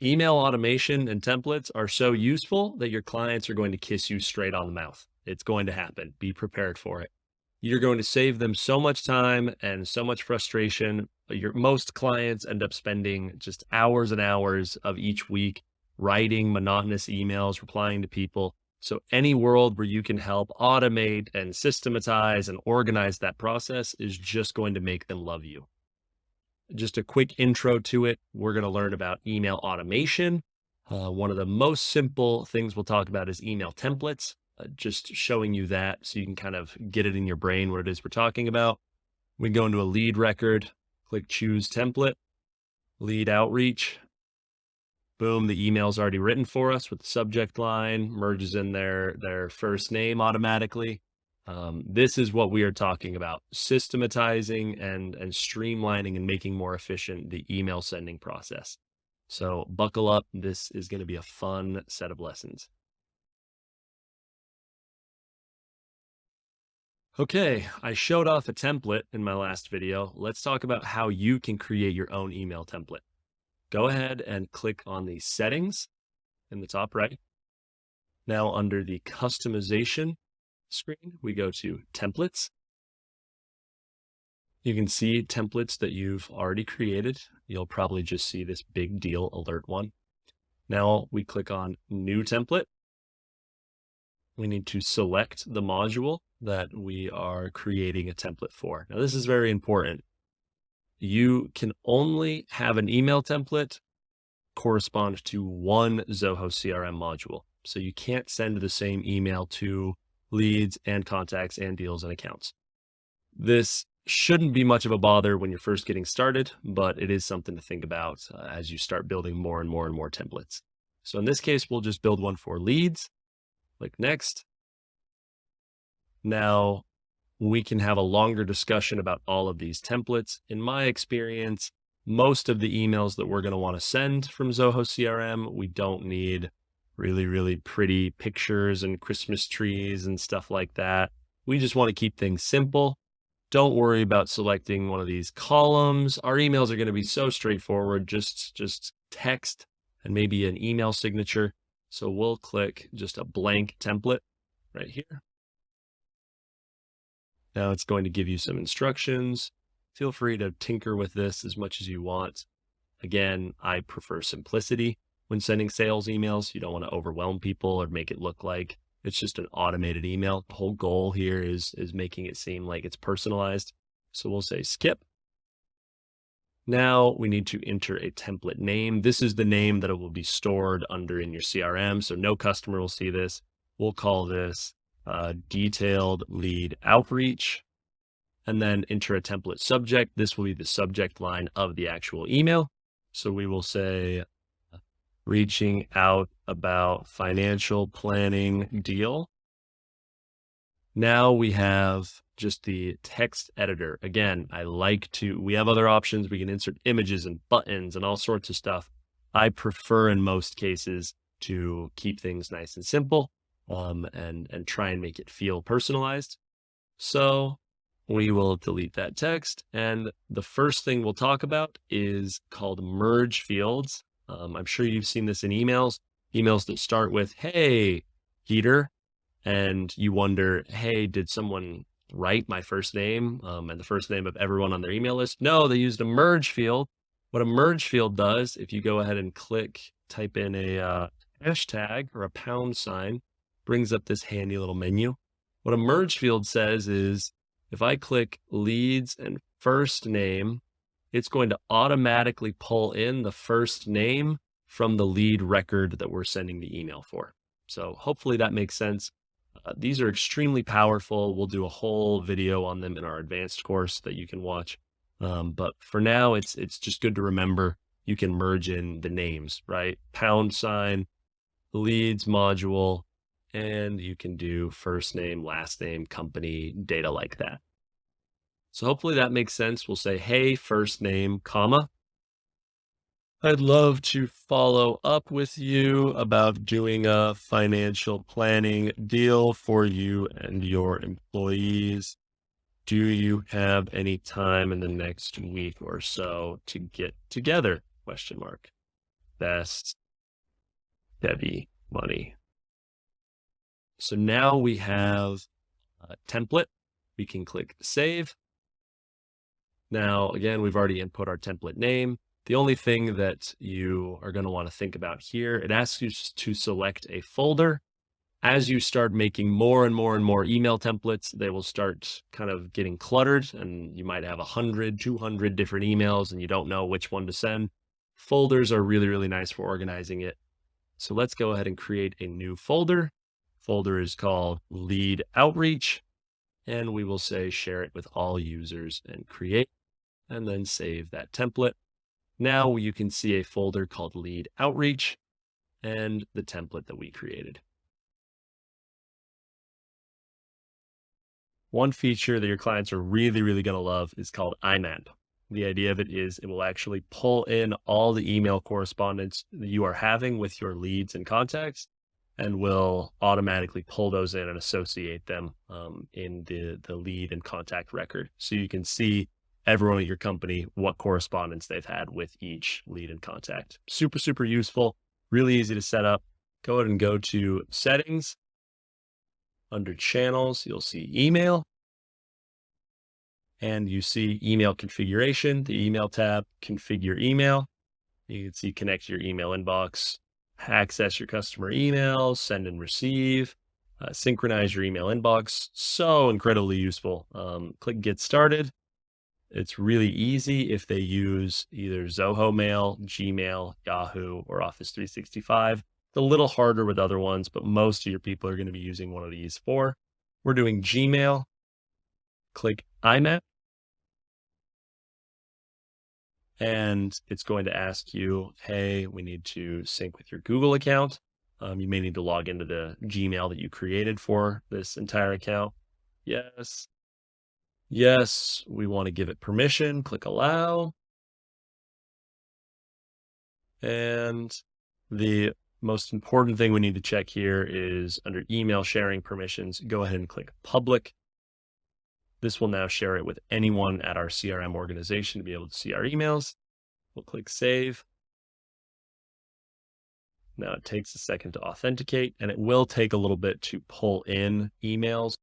Email automation and templates are so useful that your clients are going to kiss you straight on the mouth. It's going to happen. Be prepared for it. You're going to save them so much time and so much frustration. Most clients end up spending just hours and hours of each week writing monotonous emails, replying to people. So any world where you can help automate and systematize and organize that process is just going to make them love you. Just a quick intro to it. We're going to learn about email automation. One of the most simple things we'll talk about is email templates, just showing you that so you can kind of get it in your brain what it is we're talking about. We go into a lead record, click choose template, lead outreach. Boom, the email's already written for us with the subject line, merges in their first name automatically. This is what we are talking about, systematizing and streamlining and making more efficient the email sending process. So buckle up. This is going to be a fun set of lessons. Okay, I showed off a template in my last video. Let's talk about how you can create your own email template. Go ahead and click on the settings in the top right. Now under the customization screen, we go to templates. You can see templates that you've already created. You'll probably just see this big deal alert one. Now we click on new template. We need to select the module that we are creating a template for. Now this is very important. You can only have an email template correspond to one Zoho CRM module. So you can't send the same email to leads and contacts and deals and accounts. This shouldn't be much of a bother when you're first getting started, but it is something to think about as you start building more and more and more templates. So in this case, we'll just build one for leads. Click next. Now we can have a longer discussion about all of these templates. In my experience, most of the emails that we're going to want to send from Zoho CRM, we don't need really, really pretty pictures and Christmas trees and stuff like that. We just want to keep things simple. Don't worry about selecting one of these columns. Our emails are going to be so straightforward, just text and maybe an email signature. So we'll click just a blank template right here. Now it's going to give you some instructions. Feel free to tinker with this as much as you want. Again, I prefer simplicity when sending sales emails. You don't want to overwhelm people or make it look like it's just an automated email. The whole goal here is making it seem like it's personalized. So we'll say skip. Now we need to enter a template name. This is the name that it will be stored under in your CRM. So no customer will see this. We'll call this detailed lead outreach, and then enter a template subject. This will be the subject line of the actual email. So we will say reaching out about financial planning deal. Now we have just the text editor. Again, we have other options. We can insert images and buttons and all sorts of stuff. I prefer in most cases to keep things nice and simple and try and make it feel personalized. So we will delete that text. And the first thing we'll talk about is called merge fields. I'm sure you've seen this in emails that start with, "Hey, Peter," and you wonder, "Hey, did someone write my first name and the first name of everyone on their email list?" No, they used a merge field. What a merge field does, if you go ahead and type in a hashtag or a pound sign, brings up this handy little menu. What a merge field says is, if I click leads and first name, it's going to automatically pull in the first name from the lead record that we're sending the email for. So hopefully that makes sense. These are extremely powerful. We'll do a whole video on them in our advanced course that you can watch. But for now, it's just good to remember you can merge in the names, right? Pound sign, leads module, and you can do first name, last name, company, data like that. So hopefully that makes sense. We'll say, "Hey, first name, comma. I'd love to follow up with you about doing a financial planning deal for you and your employees. Do you have any time in the next week or so to get together? Question mark." best Debbie money. So now we have a template. We can click save. Now, again, we've already input our template name. The only thing that you are going to want to think about here, it asks you to select a folder. As you start making more and more and more email templates, they will start kind of getting cluttered, and you might have 100, 200 different emails and you don't know which one to send. Folders are really, really nice for organizing it. So let's go ahead and create a new folder. Folder is called Lead Outreach, and we will say share it with all users and create, and then save that template. Now you can see a folder called Lead Outreach and the template that we created. One feature that your clients are really, really going to love is called IMAP. The idea of it is it will actually pull in all the email correspondence that you are having with your leads and contacts, and will automatically pull those in and associate them in the lead and contact record. So you can see everyone at your company, what correspondence they've had with each lead and contact. Super, super useful, really easy to set up. Go ahead and go to settings. Under channels, you'll see email, and you see email configuration, the email tab, configure email. You can see connect your email inbox, access your customer emails, send and receive, synchronize your email inbox. So incredibly useful. Click get started. It's really easy if they use either Zoho Mail, Gmail, Yahoo, or Office 365. It's a little harder with other ones, but most of your people are going to be using one of these four. We're doing Gmail. Click IMAP. And it's going to ask you, hey, we need to sync with your Google account. You may need to log into the Gmail that you created for this entire account. Yes. Yes, we want to give it permission. Click allow. And the most important thing we need to check here is under email sharing permissions, go ahead and click public. This will now share it with anyone at our CRM organization to be able to see our emails. We'll click save. Now it takes a second to authenticate, and it will take a little bit to pull in emails.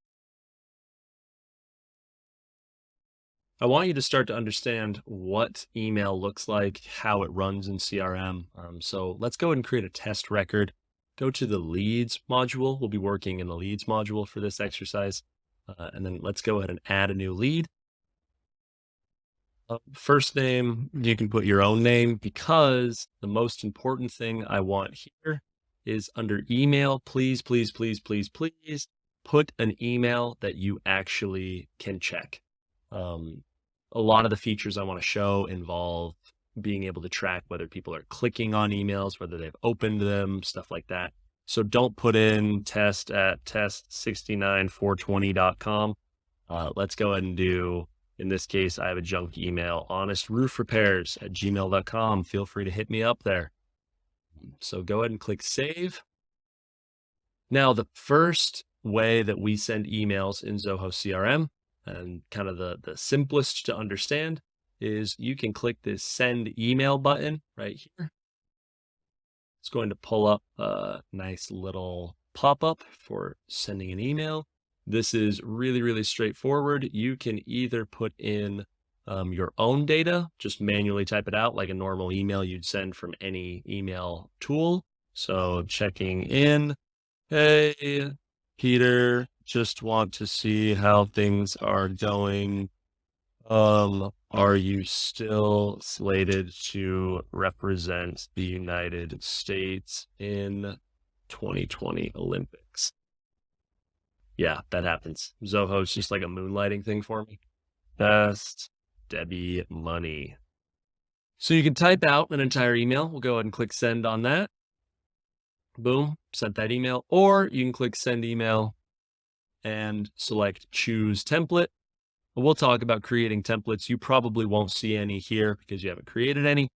I want you to start to understand what email looks like, how it runs in CRM. So let's go ahead and create a test record. Go to the leads module. We'll be working in the leads module for this exercise. And then let's go ahead and add a new lead. First name, you can put your own name, because the most important thing I want here is under email, please, please, please, please, please put an email that you actually can check. A lot of the features I want to show involve being able to track whether people are clicking on emails, whether they've opened them, stuff like that. So don't put in test at test69420.com. Let's go ahead and do, in this case, I have a junk email, honestroofrepairs@gmail.com. Feel free to hit me up there. So go ahead and click save. Now, the first way that we send emails in Zoho CRM, and kind of the simplest to understand, is you can click this send email button right here. It's going to pull up a nice little pop-up for sending an email. This is really, really straightforward. You can either put in your own data, just manually type it out like a normal email you'd send from any email tool. So checking in, hey, Peter, just want to see how things are going. Are you still slated to represent the United States in 2020 Olympics? Yeah, that happens. Zoho's just like a moonlighting thing for me. Best Debbie money. So you can type out an entire email. We'll go ahead and click send on that. Boom, sent that email. Or you can click send email and select choose template. We'll talk about creating templates. You probably won't see any here because you haven't created any.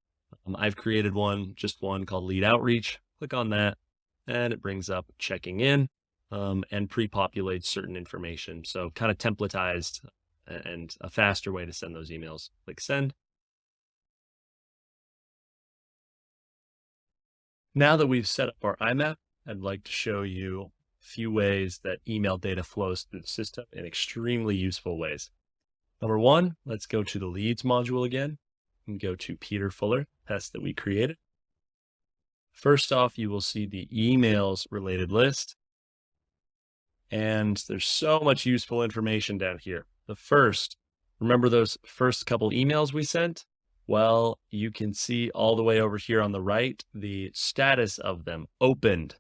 I've created one, just one called Lead Outreach. Click on that, and it brings up checking in and pre-populates certain information. So kind of templatized and a faster way to send those emails. Click send. Now that we've set up our IMAP, I'd like to show you a few ways that email data flows through the system in extremely useful ways. Number one, let's go to the leads module again and go to Peter Fuller test that we created. First off, you will see the emails related list. And there's so much useful information down here. Remember those first couple emails we sent? Well, you can see all the way over here on the right, the status of them. Opened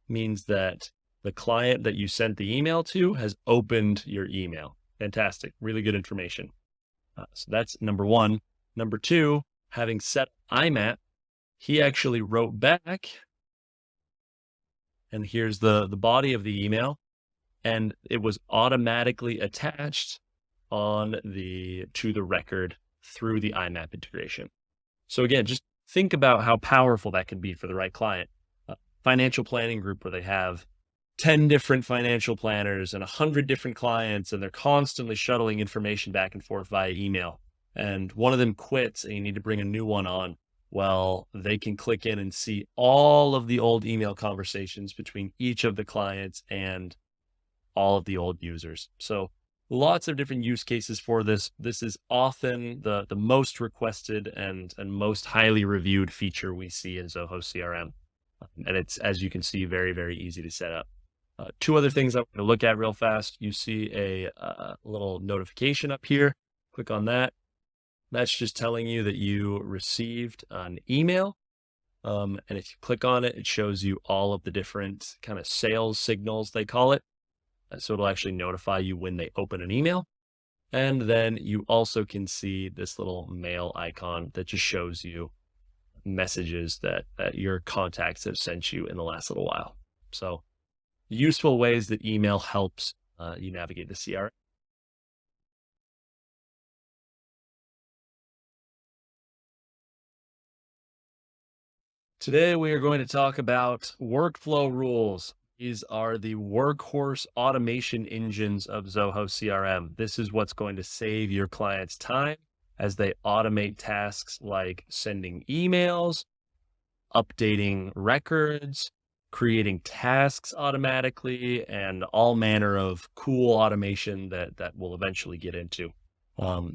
means that the client that you sent the email to has opened your email. Fantastic. Really good information. So that's number one. Number two, having set IMAP, he actually wrote back, and here's the body of the email, and it was automatically attached to the record through the IMAP integration. So again, just think about how powerful that can be for the right client. Financial planning group where they have 10 different financial planners and 100 different clients, and they're constantly shuttling information back and forth via email. And one of them quits and you need to bring a new one on. Well, they can click in and see all of the old email conversations between each of the clients and all of the old users. So lots of different use cases for this. This is often the most requested and most highly reviewed feature we see in Zoho CRM. And it's, as you can see, very, very easy to set up. Two other things I'm going to look at real fast. You see a little notification up here. Click on that. That's just telling you that you received an email. And if you click on it, it shows you all of the different kind of sales signals, they call it. So it'll actually notify you when they open an email. And then you also can see this little mail icon that just shows you messages that your contacts have sent you in the last little while. So useful ways that email helps you navigate the CRM. Today, we are going to talk about workflow rules. These are the workhorse automation engines of Zoho CRM. This is what's going to save your clients time as they automate tasks like sending emails, updating records, creating tasks automatically, and all manner of cool automation that we'll eventually get into.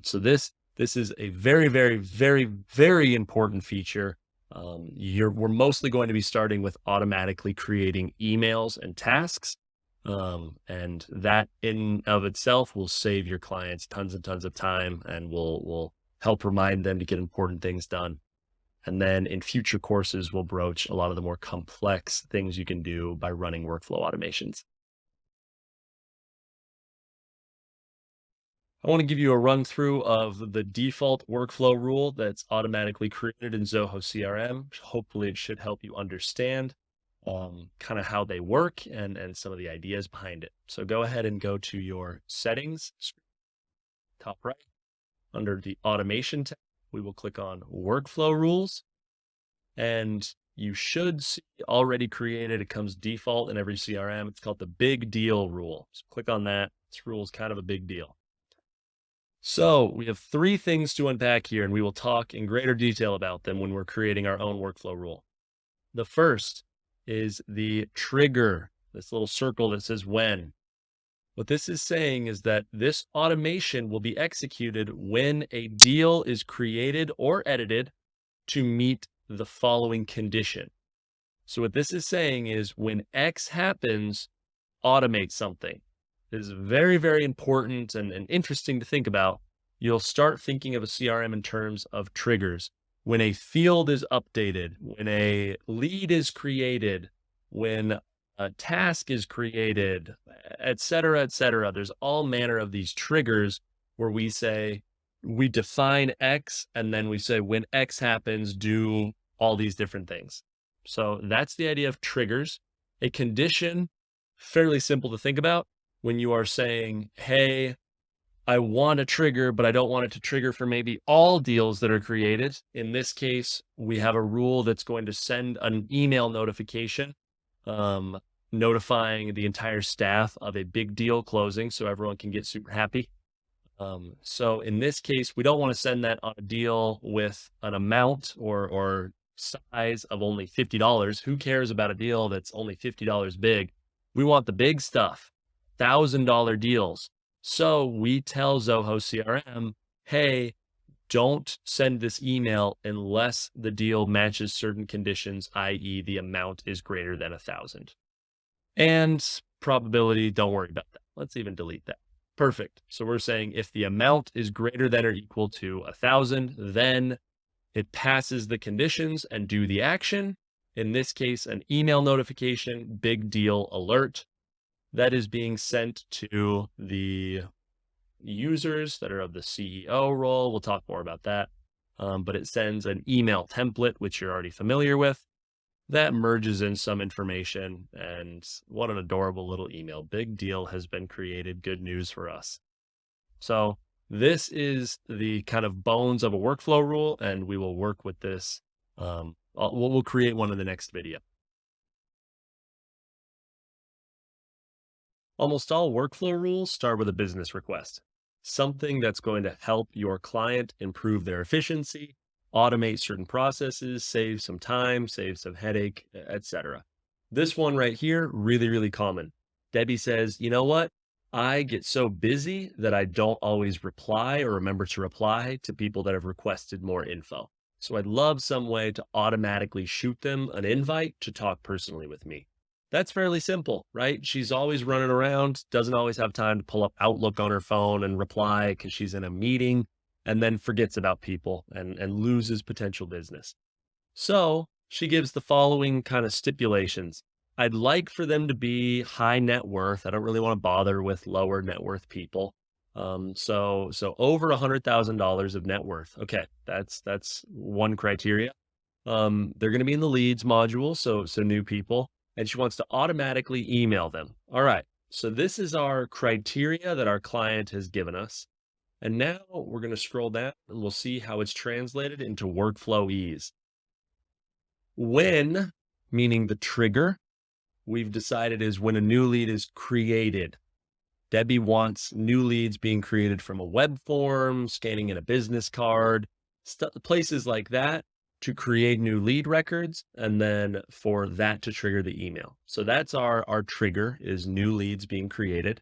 So this is a very, very, very, very important feature. We're mostly going to be starting with automatically creating emails and tasks. And that in of itself will save your clients tons and tons of time and will help remind them to get important things done. And then in future courses, we'll broach a lot of the more complex things you can do by running workflow automations. I want to give you a run through of the default workflow rule that's automatically created in Zoho CRM. Hopefully it should help you understand kind of how they work and some of the ideas behind it. So go ahead and go to your settings, top right, under the automation tab, we will click on workflow rules, and you should see already created. It comes default in every CRM. It's called the big deal rule. So click on that. This rule is kind of a big deal. So we have three things to unpack here, and we will talk in greater detail about them when we're creating our own workflow rule. The first is the trigger, this little circle that says when. What this is saying is that this automation will be executed when a deal is created or edited to meet the following condition. So what this is saying is when X happens, automate something. Is very, very important and interesting to think about. You'll start thinking of a CRM in terms of triggers. When a field is updated, when a lead is created, when a task is created, et cetera, et cetera. There's all manner of these triggers where we define X, and then we say, when X happens, do all these different things. So that's the idea of triggers. A condition, fairly simple to think about. When you are saying, hey, I want a trigger, but I don't want it to trigger for maybe all deals that are created. In this case, we have a rule that's going to send an email notification, notifying the entire staff of a big deal closing so everyone can get super happy. So in this case, we don't want to send that on a deal with an amount or size of only $50. Who cares about a deal that's only $50 big? We want the big stuff, $1,000 deals. So we tell Zoho CRM, hey, don't send this email unless the deal matches certain conditions, i.e. the amount is greater than 1,000. And probability, don't worry about that. Let's even delete that. Perfect. So we're saying if the amount is greater than or equal to 1,000, then it passes the conditions and do the action. In this case, an email notification, big deal alert that is being sent to the users that are of the CEO role. We'll talk more about that. But it sends an email template, which you're already familiar with, that merges in some information. And what an adorable little email. Big deal has been created. Good news for us. So this is the kind of bones of a workflow rule, and we will work with this. We'll create one in the next video. Almost all workflow rules start with a business request, something that's going to help your client improve their efficiency, automate certain processes, save some time, save some headache, etc. This one right here, really, really common. Debbie says, you know what? I get so busy that I don't always reply or remember to reply to people that have requested more info. So I'd love some way to automatically shoot them an invite to talk personally with me. That's fairly simple, right? She's always running around, doesn't always have time to pull up Outlook on her phone and reply because she's in a meeting, and then forgets about people and loses potential business. So she gives the following kind of stipulations. I'd like for them to be high net worth. I don't really want to bother with lower net worth people. So over $100,000 of net worth. Okay, that's one criteria. They're going to be in the leads module, so new people, and she wants to automatically email them. All right, so this is our criteria that our client has given us. And now we're going to scroll down and we'll see how it's translated into workflow ease. When, meaning the trigger, we've decided is when a new lead is created. Debbie wants new leads being created from a web form, scanning in a business card, places like that to create new lead records, and then for that to trigger the email. So that's our trigger, is new leads being created.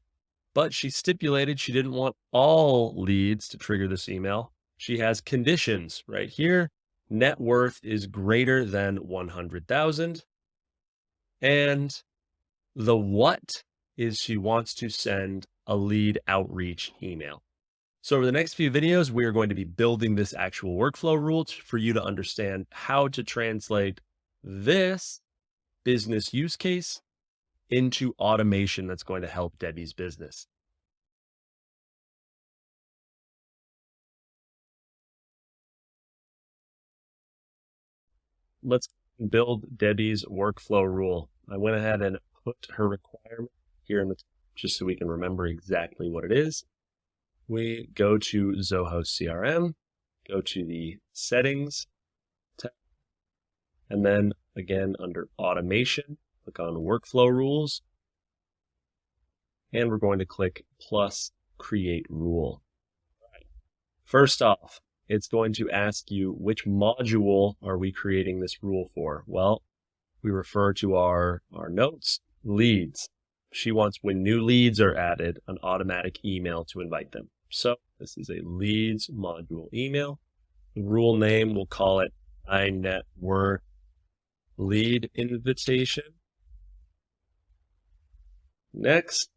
But she stipulated she didn't want all leads to trigger this email. She has conditions right here. Net worth is greater than 100,000. And the what is she wants to send a lead outreach email. So over the next few videos, we are going to be building this actual workflow rule for you to understand how to translate this business use case into automation that's going to help Debbie's business. Let's build Debbie's workflow rule. I went ahead and put her requirement here in the top just so we can remember exactly what it is. We go to Zoho CRM, go to the settings tab, and then again under automation, click on workflow rules, and we're going to click plus create rule. Right. First off, it's going to ask you which module are we creating this rule for? Well, we refer to our notes, leads. She wants when new leads are added, an automatic email to invite them. So this is a leads module email. The rule name, we'll call it high net worth lead invitation. Next,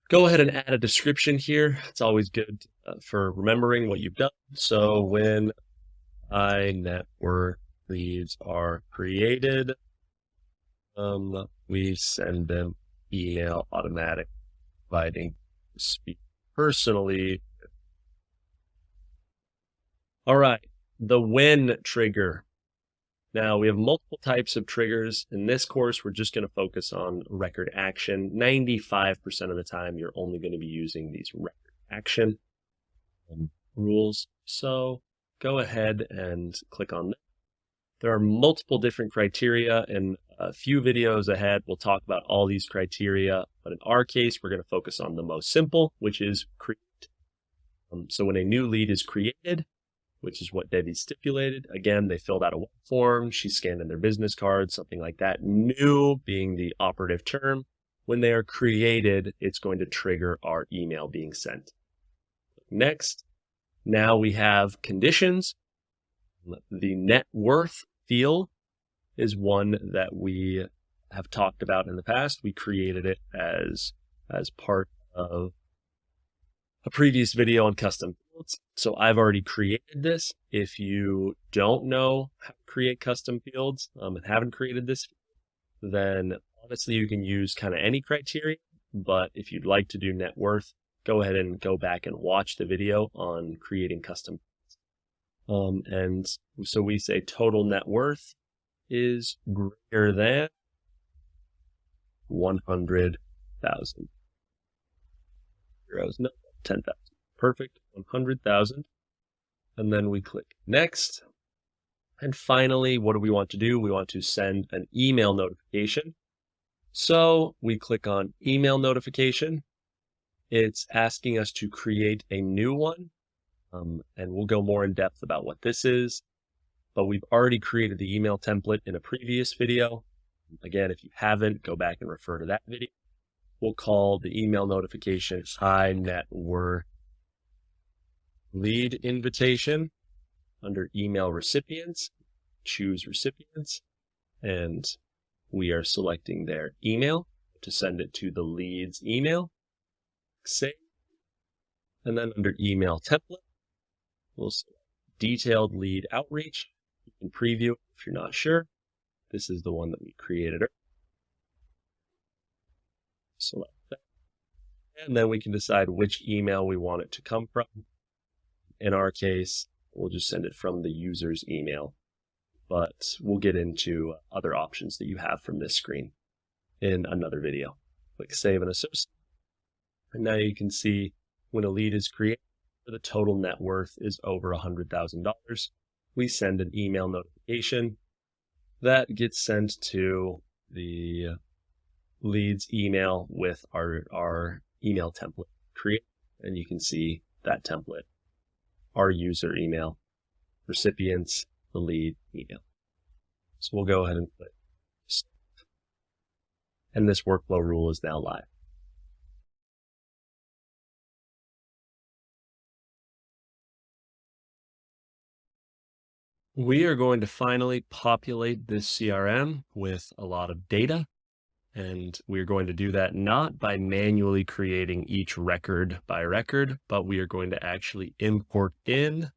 go ahead and add a description here. It's always good for remembering what you've done. So when high net worth leads are created, we send them email automatic inviting speak personally. All right, the when trigger. Now we have multiple types of triggers. In this course, we're just going to focus on record action. 95% of the time, you're only going to be using these record action rules. So go ahead and click on that. There are multiple different criteria. In a few videos ahead, we'll talk about all these criteria. But in our case, we're going to focus on the most simple, which is create. So when a new lead is created, which is what Debbie stipulated. Again, they filled out a form, she scanned in their business card, something like that. New being the operative term. When they are created, it's going to trigger our email being sent. Next, now we have conditions. The net worth field is one that we have talked about in the past. We created it as part of a previous video on custom fields. So I've already created this. If you don't know how to create custom fields and haven't created this, then honestly, you can use kind of any criteria. But if you'd like to do net worth, go ahead and go back and watch the video on creating custom fields. And so we say total net worth is greater than 100,000 euros. No, 10,000. Perfect. 100,000. And then we click next. And finally, what do we want to do? We want to send an email notification. So we click on email notification. It's asking us to create a new one. And we'll go more in depth about what this is. But we've already created the email template in a previous video. Again, if you haven't, go back and refer to that video. We'll call the email notification high net worth lead invitation. Under email recipients, choose recipients, and we are selecting their email to send it to the lead's email. Save. And then under email template, we'll select detailed lead outreach. You can preview it if you're not sure. This is the one that we created. Select that. And then we can decide which email we want it to come from. In our case, we'll just send it from the user's email, but we'll get into other options that you have from this screen in another video. Click Save and Associate. And now you can see when a lead is created, the total net worth is over $100,000. We send an email notification that gets sent to the lead's email with our email template create, and you can see that template, our user email, recipients, the lead email. So we'll go ahead and click Save. And this workflow rule is now live. We are going to finally populate this CRM with a lot of data. And we're going to do that not by manually creating each record by record, but we are going to actually import in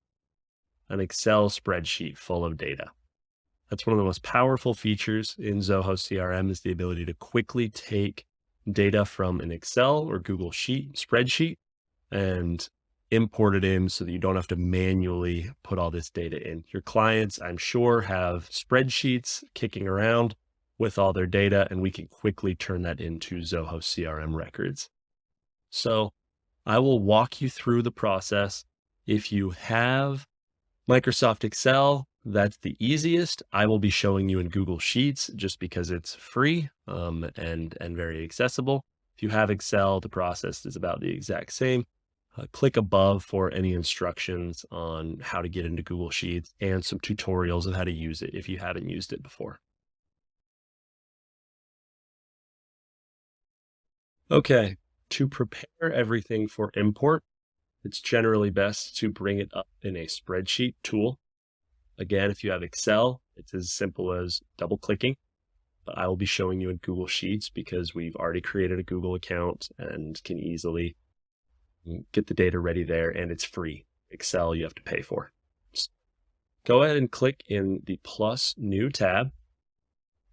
an Excel spreadsheet full of data. That's one of the most powerful features in Zoho CRM, is the ability to quickly take data from an Excel or Google Sheet spreadsheet and import it in so that you don't have to manually put all this data in. Your clients, I'm sure, have spreadsheets kicking around with all their data, and we can quickly turn that into Zoho CRM records. So I will walk you through the process. If you have Microsoft Excel, that's the easiest. I will be showing you in Google Sheets just because it's free and very accessible. If you have Excel, the process is about the exact same. Click above for any instructions on how to get into Google Sheets and some tutorials of how to use it if you haven't used it before. Okay, to prepare everything for import, it's generally best to bring it up in a spreadsheet tool. Again, if you have Excel, it's as simple as double clicking, but I will be showing you in Google Sheets because we've already created a Google account and can easily get the data ready there, and it's free. Excel you have to pay for. So go ahead and click in the plus new tab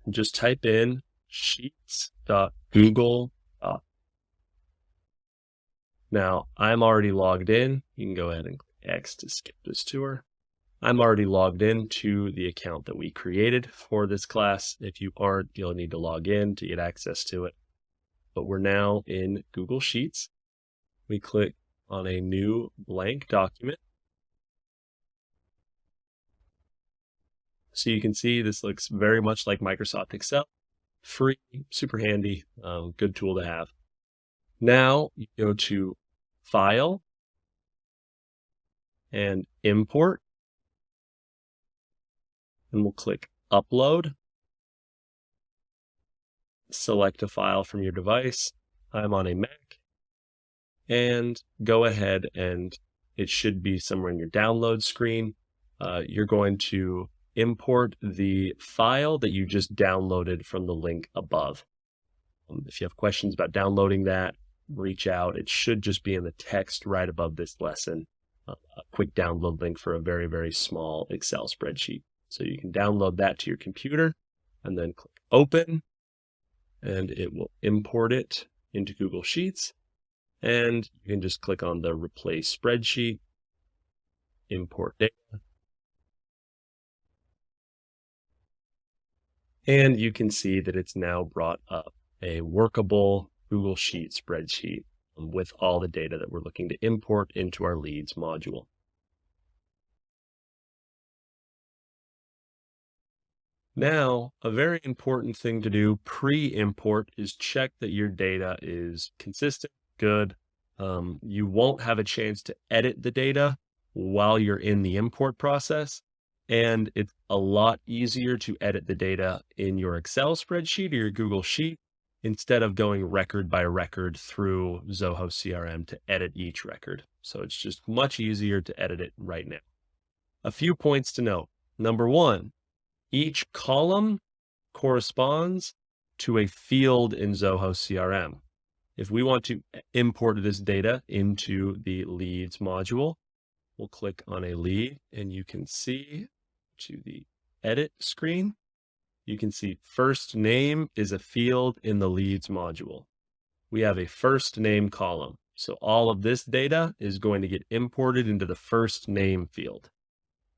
and just type in sheets.google. Now I'm already logged in. You can go ahead and click X to skip this tour. I'm already logged in to the account that we created for this class. If you aren't, you'll need to log in to get access to it. But we're now in Google Sheets. We click on a new blank document. So you can see this looks very much like Microsoft Excel. Free, super handy, good tool to have. Now you go to File and Import. and we'll click Upload. Select a file from your device. I'm on a Mac, and go ahead, and it should be somewhere in your download screen. You're going to import the file that you just downloaded from the link above. If you have questions about downloading that, reach out. It should just be in the text right above this lesson, a quick download link for a very, very small Excel spreadsheet. So you can download that to your computer and then click Open, and it will import it into Google Sheets. And you can just click on the Replace Spreadsheet, Import Data. And you can see that it's now brought up a workable Google Sheet spreadsheet with all the data that we're looking to import into our Leads module. Now, a very important thing to do pre-import is check that your data is consistent, good. You won't have a chance to edit the data while you're in the import process. And it's a lot easier to edit the data in your Excel spreadsheet or your Google Sheet instead of going record by record through Zoho CRM to edit each record. So it's just much easier to edit it right now. A few points to note. Number one, each column corresponds to a field in Zoho CRM. If we want to import this data into the Leads module, we'll click on a lead, and you can see to the edit screen, you can see first name is a field in the Leads module. We have a first name column. So all of this data is going to get imported into the first name field.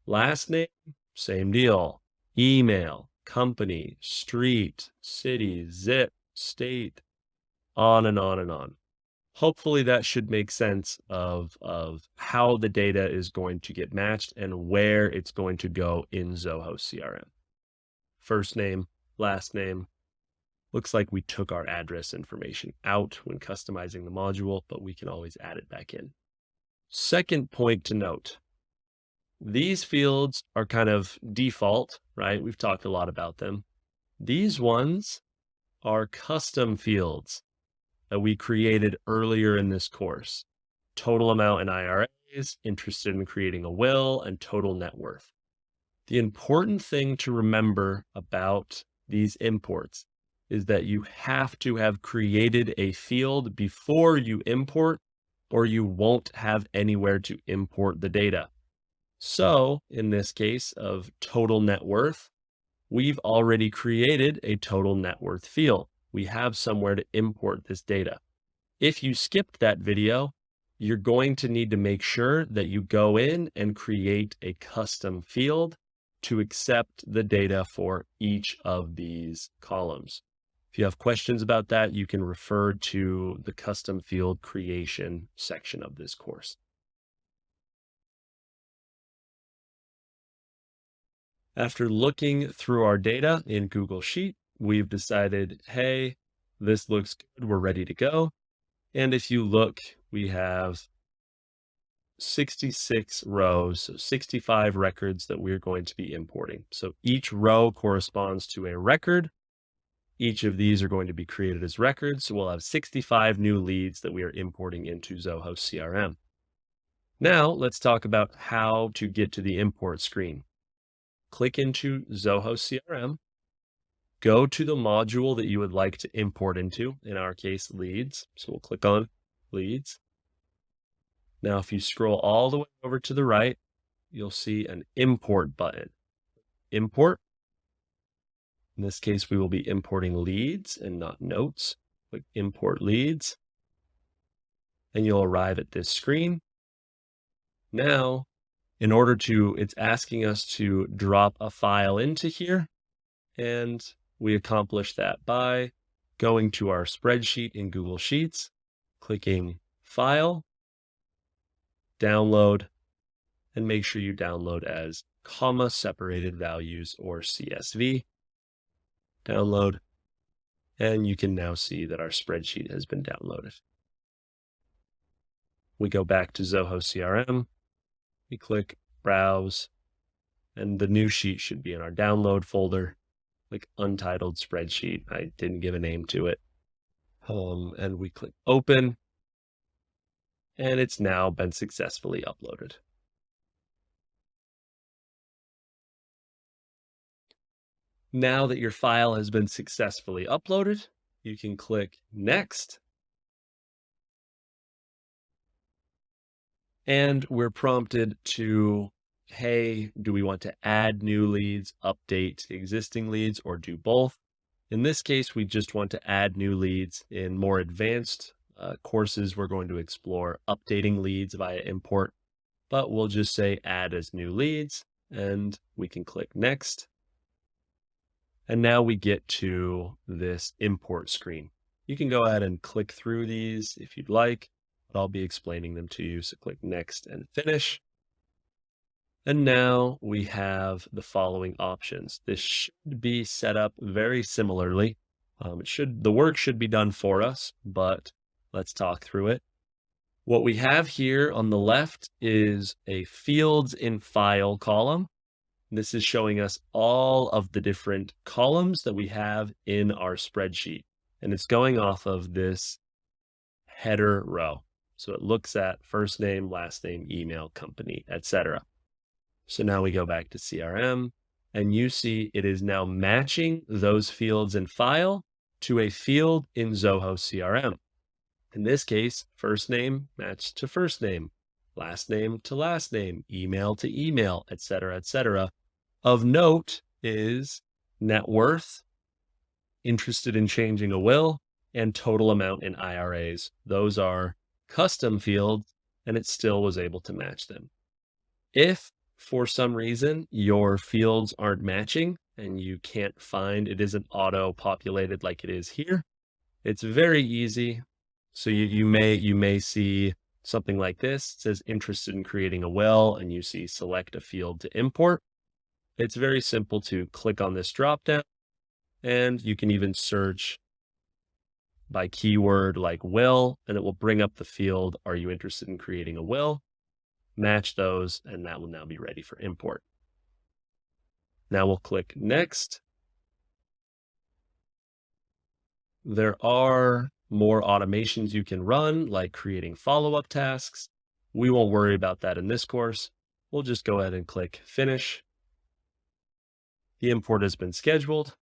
Last name, same deal. Email, company, street, city, zip, state, on and on and on. Hopefully that should make sense of how the data is going to get matched and where it's going to go in Zoho CRM. First name, last name. Looks like we took our address information out when customizing the module, but we can always add it back in. Second point to note, these fields are kind of default, right? We've talked a lot about them. These ones are custom fields that we created earlier in this course. Total amount in IRAs, interested in creating a will, and total net worth. The important thing to remember about these imports is that you have to have created a field before you import, or you won't have anywhere to import the data. So in this case of total net worth, we've already created a total net worth field. We have somewhere to import this data. If you skipped that video, you're going to need to make sure that you go in and create a custom field to accept the data for each of these columns. If you have questions about that, you can refer to the custom field creation section of this course. After looking through our data in Google Sheet, we've decided, hey, this looks good, we're ready to go. And if you look, we have 66 rows, so 65 records that we're going to be importing. So each row corresponds to a record. Each of these are going to be created as records. So we'll have 65 new leads that we are importing into Zoho CRM. Now let's talk about how to get to the import screen. Click into Zoho CRM, go to the module that you would like to import into, in our case, leads. So we'll click on leads. Now, if you scroll all the way over to the right, you'll see an import button. Import. In this case, we will be importing leads and not notes. Click import leads, and you'll arrive at this screen. Now, it's asking us to drop a file into here, and we accomplish that by going to our spreadsheet in Google Sheets, clicking File, Download, and make sure you download as comma separated values or CSV. Download, and you can now see that our spreadsheet has been downloaded. We go back to Zoho CRM. We click Browse, and the new sheet should be in our download folder, like untitled spreadsheet. I didn't give a name to it. And we click open, and it's now been successfully uploaded. Now that your file has been successfully uploaded, you can click next, and we're prompted to, hey, do we want to add new leads, update existing leads, or do both? In this case, we just want to add new leads. In more advanced courses, we're going to explore updating leads via import, but we'll just say add as new leads, and we can click next. And now we get to this import screen. You can go ahead and click through these if you'd like, but I'll be explaining them to you. So click next and finish. And now we have the following options. This should be set up very similarly. The work should be done for us, but let's talk through it. What we have here on the left is a fields in file column. This is showing us all of the different columns that we have in our spreadsheet, and it's going off of this header row. So it looks at first name, last name, email, company, etc. So now we go back to CRM, and you see it is now matching those fields in file to a field in Zoho CRM. In this case, first name matched to first name, last name to last name, email to email, etc., etc. Of note is net worth, interested in changing a will, and total amount in IRAs. Those are custom fields, and it still was able to match them. If for some reason your fields aren't matching and you can't find, it isn't auto-populated like it is here, it's very easy. So you may see something like this. It says interested in creating a will, and you see select a field to import. It's very simple to click on this dropdown, and you can even search by keyword like will, and it will bring up the field, are you interested in creating a will? Match those, and that will now be ready for import. Now we'll click next. There are more automations you can run, like creating follow-up tasks. We won't worry about that in this course. We'll just go ahead and click finish. The import has been scheduled,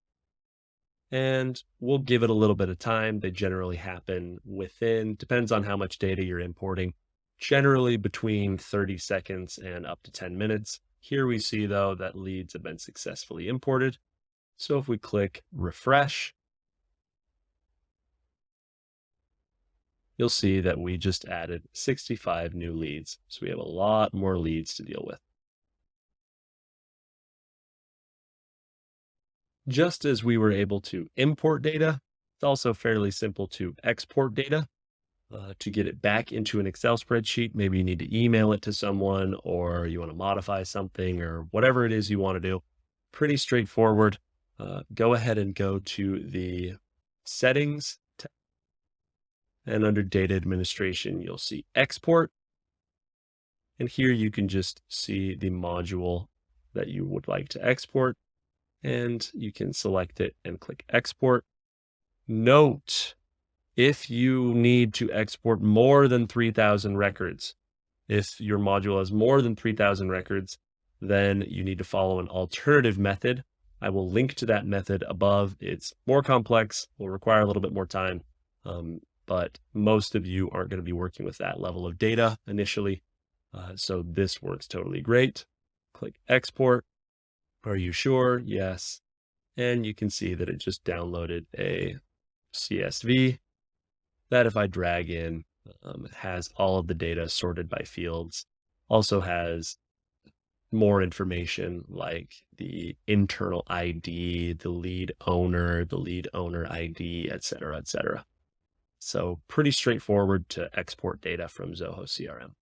and we'll give it a little bit of time. They generally happen within, depends on how much data you're importing, generally between 30 seconds and up to 10 minutes. Here we see, though, that leads have been successfully imported. So if we click refresh, you'll see that we just added 65 new leads. So we have a lot more leads to deal with. Just as we were able to import data, it's also fairly simple to export data. To get it back into an Excel spreadsheet, maybe you need to email it to someone, or you want to modify something, or whatever it is you want to do. Pretty straightforward. Go ahead and go to the settings tab, and under data administration, you'll see export. And here you can just see the module that you would like to export, and you can select it and click export. Note, if you need to export more than 3,000 records, if your module has more than 3,000 records, then you need to follow an alternative method. I will link to that method above. It's more complex, will require a little bit more time, but most of you aren't going to be working with that level of data initially. So this works totally great. Click export. Are you sure? Yes. And you can see that it just downloaded a CSV that, if I drag in, has all of the data sorted by fields. Also has more information like the internal ID, the lead owner ID, et cetera, et cetera. So pretty straightforward to export data from Zoho CRM.